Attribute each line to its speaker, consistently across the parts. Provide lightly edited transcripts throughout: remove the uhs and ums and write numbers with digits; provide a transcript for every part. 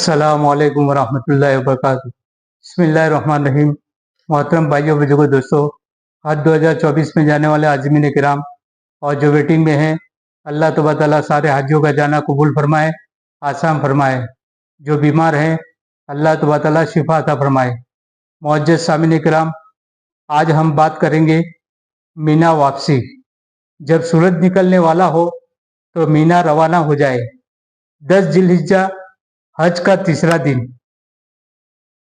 Speaker 1: अस्सलामुअलैकुम वरहमतुल्लाहि वबरकातुहू। बिस्मिल्लाहिर्रहमानिर्रहीम। मोहतरम भाइयों बुजुर्गों दोस्तों, आज 2024 में जाने वाले आज़मीन किराम और जो वेटिंग में हैं, अल्लाह तबारक ताला सारे हाजियों का जाना कबूल फरमाए, आसान फरमाए। जो बीमार हैं, अल्लाह तबारक ताला शिफा अता फरमाए। मुअज्जज़ सामीन किराम, आज हम बात करेंगे मीना वापसी। जब सूरज निकलने वाला हो तो मीना रवाना हो जाए। 10 जिलहिज्जा हज का तीसरा दिन।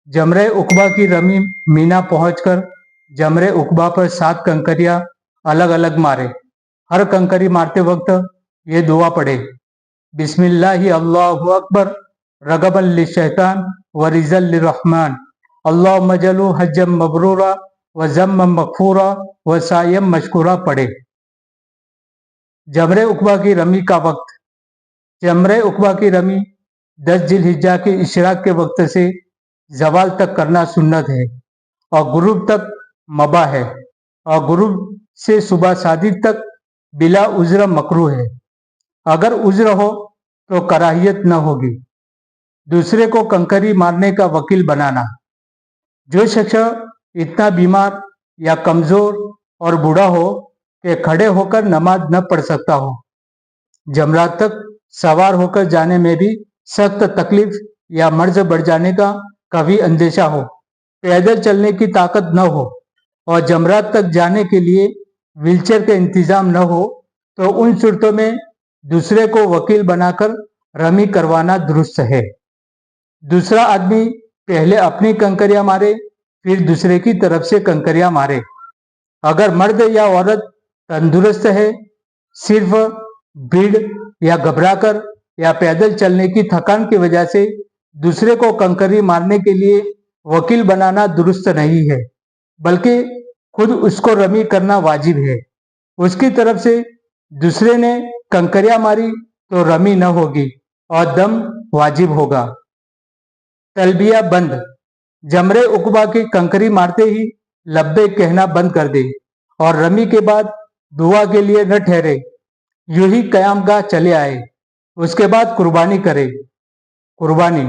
Speaker 1: जमरे उकबा की रमी मीना पहुंचकर जमरे उकबा पर 7 कंकरियां अलग अलग मारे। हर कंकरी मारते वक्त ये दुआ पढ़े, बिस्मिल्लाहि अल्लाहु अकबर रगबन लिशैतान व रिजल लिर्रहमान, अल्लाहुम्मा जल्लु हज्जम मबरूरा व ज़म्मम मगफूरा व सायम मशकूरा पढ़े। जमरे उकबा की रमी का वक्त। जमरे उकबा की रमी 10 जिलहिज्जा के इशराक के वक्त से जवाल तक करना सुन्नत है और गुरूब तक मबा है और गुरूब से सुबह सादिक तक बिला उज्र मकरू है। अगर उज्र हो तो कराहियत न होगी। दूसरे को कंकरी मारने का वकील बनाना। जो शख्स इतना बीमार या कमजोर और बूढ़ा हो कि खड़े होकर नमाज न पढ़ सकता हो, जमरात तक सवार होकर जाने में भी सख्त तकलीफ या मर्ज बढ़ जाने का कभी अंदेशा हो, पैदल चलने की ताकत न हो और जमरात तक जाने के लिए व्हीलचेयर का इंतजाम न हो, तो उन सूरतों में दूसरे को वकील बनाकर रमी करवाना दुरुस्त है। दूसरा आदमी पहले अपनी कंकरियां मारे, फिर दूसरे की तरफ से कंकरियां मारे। अगर मर्द या औरत तंदुरुस्त है, सिर्फ भीड़ या घबराकर या पैदल चलने की थकान की वजह से दूसरे को कंकरी मारने के लिए वकील बनाना दुरुस्त नहीं है, बल्कि खुद उसको रमी करना वाजिब है। उसकी तरफ से दूसरे ने कंकरियां मारी तो रमी न होगी और दम वाजिब होगा। तलबिया बंद। जमरे उकबा की कंकरी मारते ही लब्बैक कहना बंद कर दे और रमी के बाद दुआ के लिए न ठहरे, यूं ही कयामगाह चले आए। उसके बाद कुर्बानी करे। कुर्बानी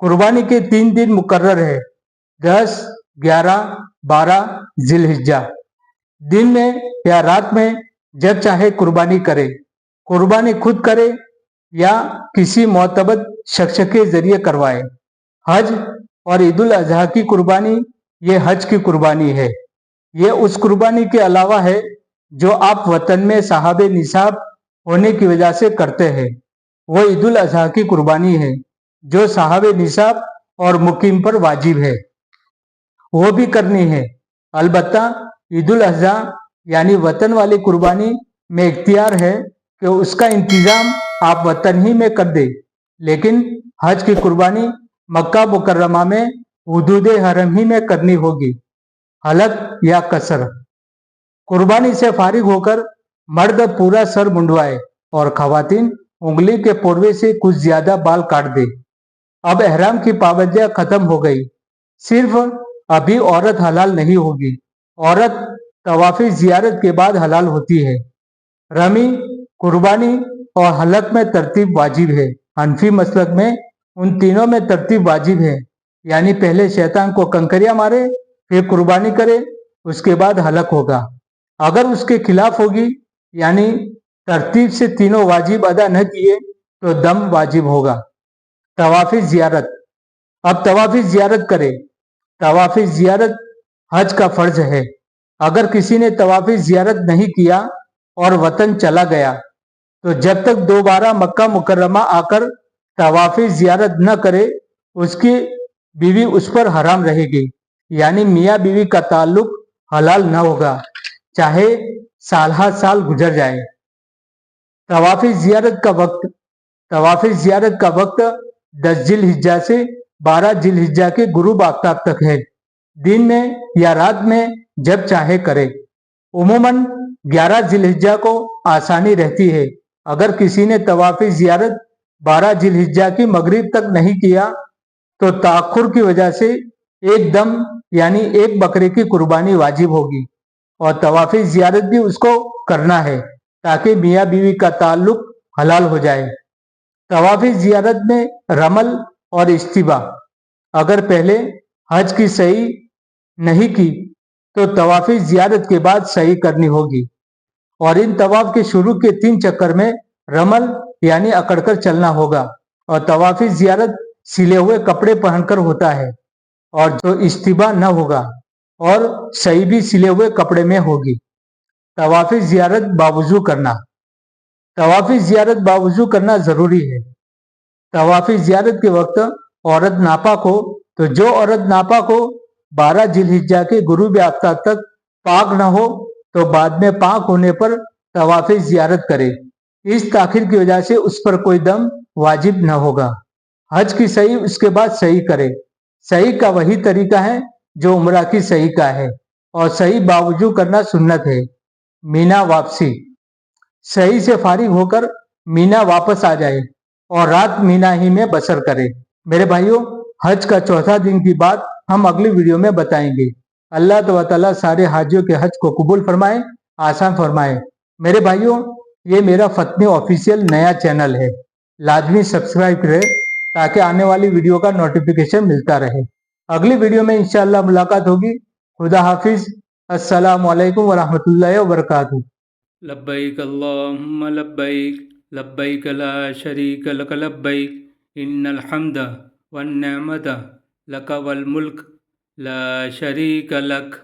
Speaker 1: कुर्बानी के 3 दिन मुकर्रर है, 10, 11, 12 जिलहिज्जा। दिन में या रात में जब चाहे कुर्बानी करे। कुर्बानी खुद करे या किसी मोतबद शख्स के जरिए करवाए। हज और ईद उल अजहा की कुर्बानी ये हज की कुर्बानी है। ये उस कुर्बानी के अलावा है जो आप वतन में साहबे निसाब होने की वजह से करते हैं। वो ईद उल अजहा की कुर्बानी है जो साहबे निसाब और मुकीम पर वाजिब है, वो भी करनी है। अलबत्ता ईद उल अजहा यानी वतन वाली कुर्बानी में इख्तियार है कि उसका इंतजाम आप वतन ही में कर दे, लेकिन हज की कुर्बानी मक्का मुकर्रमा में हुदूद हरम ही में करनी होगी। हलक या कसर। कुर्बानी से फारिग होकर मर्द पूरा सर मुंडवाए और खवातीन उंगली के पोड़वे से कुछ ज्यादा बाल काट दे। अब एहराम की पाबंदियां खत्म हो गई, सिर्फ अभी औरत हलाल नहीं होगी। औरत तवाफी जियारत के बाद हलाल होती है। रमी, कुर्बानी और हलक में तरतीब वाजिब है। हनफी मसलक में उन तीनों में तरतीब वाजिब है, यानी पहले शैतान को कंकरियां मारे, फिर कुर्बानी करे, उसके बाद हलक होगा। अगर उसके खिलाफ होगी, यानी तरतीब से तीनों वाजिब अदा न किए, तो दम वाजिब होगा। तवाफी जियारत। अब तवाफी जियारत करे। तवाफी जियारत हज का फर्ज है। अगर किसी ने तवाफी जियारत नहीं किया और वतन चला गया, तो जब तक दोबारा मक्का मुकर्रमा आकर तवाफी जियारत न करे, उसकी बीवी उस पर हराम रहेगी, यानी मियाँ बीवी का ताल्लुक हलाल न होगा, चाहे साल हा साल गुजर जाए। तवाफी जियारत का वक्त। तवाफी जियारत का वक्त 10 जिलहिज्जा से 12 जिलहिज्जा के गुरूब आफ्ताब तक है। दिन में या रात में जब चाहे करे। उमूमन 11 जिलहिज्जा को आसानी रहती है। अगर किसी ने तवाफी जियारत 12 जिलहिज्जा की मगरिब तक नहीं किया, तो ताखुर की वजह से एक दम यानी एक बकरे की कुर्बानी वाजिब होगी और तवाफी जियारत भी उसको करना है, ताकि मियाँ बीवी का ताल्लुक हलाल हो जाए। तवाफी जियारत में रमल और इस्तिबा। अगर पहले हज की सही नहीं की तो तवाफ़ ज़ियारत के बाद सही करनी होगी। और इन तवाफ के शुरू के 3 चक्कर में रमल यानी अकड़कर चलना होगा। और तवाफ़ ज़ियारत सिले हुए कपड़े पहनकर होता है और जो इस्तिबा न होगा और सही भी सिले हुए कपड़े में होगी। तवाफ़ ज़ियारत बावुज़ू करना। तवाफ़ ज़ियारत बावुज़ू करना ज़रूरी है। तवाफ़ ज़ियारत के वक्त औरत नापाक हो तो जो औरत नापाक हो 12 जिलहिज्जा के गुरूब आफ्ताब तक पाक न हो तो बाद में पाक होने पर तवाफ़ ज़ियारत करे। इस ताखिर की वजह से उस पर कोई दम वाजिब न होगा। हज की सही उसके बाद सही करे। सही का वही तरीका है जो उम्रा की सही का है और सही बावुजू करना सुन्नत है। मीना वापसी। सही से फारिग होकर मीना वापस आ जाए और रात मीना ही में बसर करे। मेरे भाइयों, हज का चौथा दिन की बात हम अगली वीडियो में बताएंगे। अल्लाह ताला सारे हाजियों के हज को कबूल फरमाए, आसान फरमाए। मेरे भाइयों, ये मेरा फतनी ऑफिशियल नया चैनल है, लाजमी सब्सक्राइब करें ताकि आने वाली वीडियो का नोटिफिकेशन मिलता रहे। अगली वीडियो में इंशाअल्लाह मुलाकात होगी। खुदा हाफिज। अस्सलामु अलैकुम वरहमतुल्लाहि वबरकातुहू।
Speaker 2: लब्बैक अल्लाहुम्मा लब्बैक लब्बैक ला शरीक लक लब्बैक इन्नल हम्द वन निअमत लक वल मुल्क ला शरीक लक।